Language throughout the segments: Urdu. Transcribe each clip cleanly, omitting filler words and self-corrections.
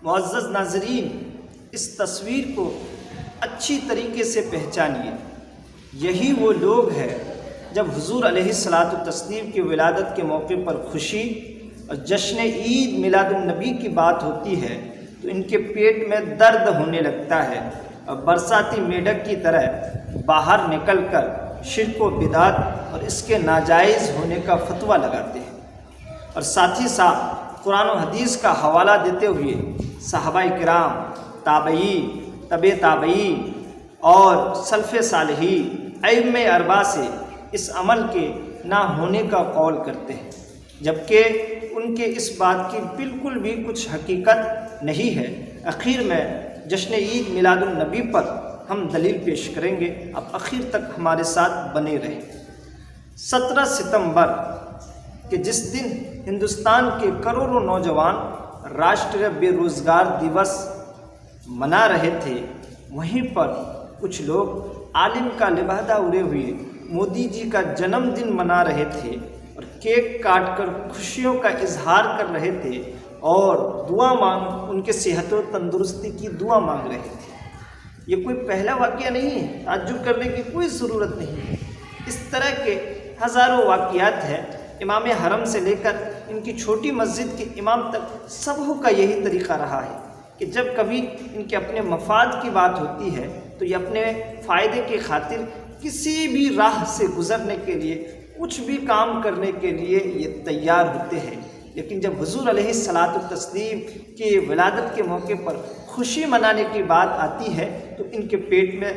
معزز ناظرین، اس تصویر کو اچھی طریقے سے پہچانیے۔ یہی وہ لوگ ہیں جب حضور علیہ الصلاۃ والتسلیم کی ولادت کے موقع پر خوشی اور جشن عید میلاد النبی کی بات ہوتی ہے تو ان کے پیٹ میں درد ہونے لگتا ہے اور برساتی میڈک کی طرح باہر نکل کر شرک و بدعت اور اس کے ناجائز ہونے کا فتویٰ لگاتے ہیں، اور ساتھ ہی ساتھ قرآن و حدیث کا حوالہ دیتے ہوئے صحابہ کرام، تابعین، تبع تابعین اور سلف صالحین ائمہ اربعہ سے اس عمل کے نہ ہونے کا قول کرتے ہیں، جبکہ ان کے اس بات کی بالکل بھی کچھ حقیقت نہیں ہے۔ اخیر میں جشن عید میلاد النبی پر ہم دلیل پیش کریں گے، اب اخیر تک ہمارے ساتھ بنے رہیں۔ 17 ستمبر کہ جس دن ہندوستان کے کروڑوں نوجوان راشٹریہ بے روزگار دیوس منا رہے تھے، وہیں پر کچھ لوگ عالم کا لبادہ اڑے ہوئے مودی جی کا جنم دن منا رہے تھے اور کیک کاٹ کر خوشیوں کا اظہار کر رہے تھے اور ان کے صحت و تندرستی کی دعا مانگ رہے تھے۔ یہ کوئی پہلا واقعہ نہیں ہے، تعجب کرنے کی کوئی ضرورت نہیں ہے۔ اس طرح کے ہزاروں واقعات ہیں، امام حرم سے لے کر ان کی چھوٹی مسجد کے امام تک سبوں کا یہی طریقہ رہا ہے کہ جب کبھی ان کے اپنے مفاد کی بات ہوتی ہے تو یہ اپنے فائدے کی خاطر کسی بھی راہ سے گزرنے کے لیے، کچھ بھی کام کرنے کے لیے یہ تیار ہوتے ہیں، لیکن جب حضور علیہ الصلاۃ والتسلیم کی ولادت کے موقع پر خوشی منانے کی بات آتی ہے تو ان کے پیٹ میں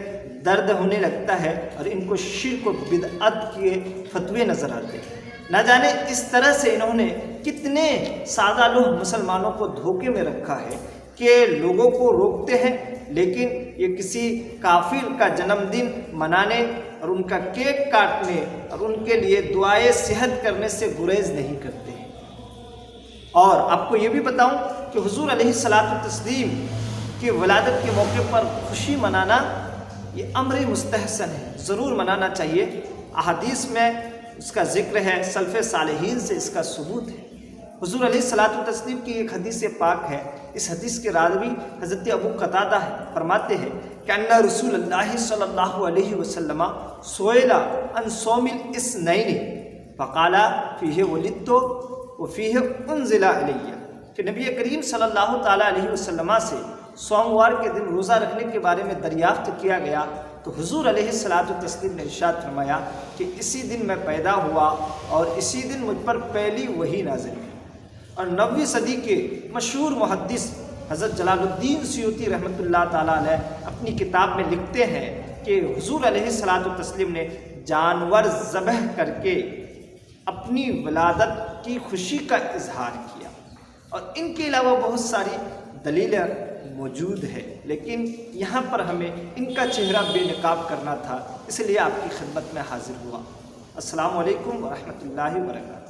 درد ہونے لگتا ہے اور ان کو شرک و بدعت کے فتوے نظر آتے ہیں۔ نہ جانے اس طرح سے انہوں نے کتنے سادہ لوگ مسلمانوں کو دھوکے میں رکھا ہے کہ لوگوں کو روکتے ہیں لیکن یہ کسی کافر کا جنم دن منانے اور ان کا کیک کاٹنے اور ان کے لیے دعائے صحت کرنے سے گریز نہیں کرتے ہیں۔ اور آپ کو یہ بھی بتاؤں کہ حضور علیہ الصلاۃ والتسلیم کی ولادت کے موقع پر خوشی منانا یہ امر مستحسن ہے، ضرور منانا چاہیے۔ احادیث میں اس کا ذکر ہے، سلف صالحین سے اس کا ثبوت ہے۔ حضور علیہ الصلاۃ والتسلیم کی ایک حدیث پاک ہے، اس حدیث کے راوی حضرت ابو قتادہ فرماتے ہیں کہ ان رسول اللہ صلی اللہ علیہ وسلم سئل عن صوم الاثنین فقال فیہ ولدت وفیہ انزل علی، کہ نبی کریم صلی اللہ تعالیٰ علیہ وسلم سے سوموار کے دن روزہ رکھنے کے بارے میں دریافت کیا گیا تو حضور علیہ الصلاۃ والتسلیم نے ارشاد فرمایا کہ اسی دن میں پیدا ہوا اور اسی دن مجھ پر پہلی وحی نازل ہوئی۔ اور 9ویں صدی کے مشہور محدث حضرت جلال الدین سیوطی رحمۃ اللہ تعالیٰ علیہ اپنی کتاب میں لکھتے ہیں کہ حضور علیہ الصلاۃ والتسلیم نے جانور ذبح کر کے اپنی ولادت کی خوشی کا اظہار کیا، اور ان کے علاوہ بہت ساری دلیلیں موجود ہے، لیکن یہاں پر ہمیں ان کا چہرہ بے نقاب کرنا تھا، اس لیے آپ کی خدمت میں حاضر ہوا۔ السلام علیکم ورحمۃ اللہ وبرکاتہ۔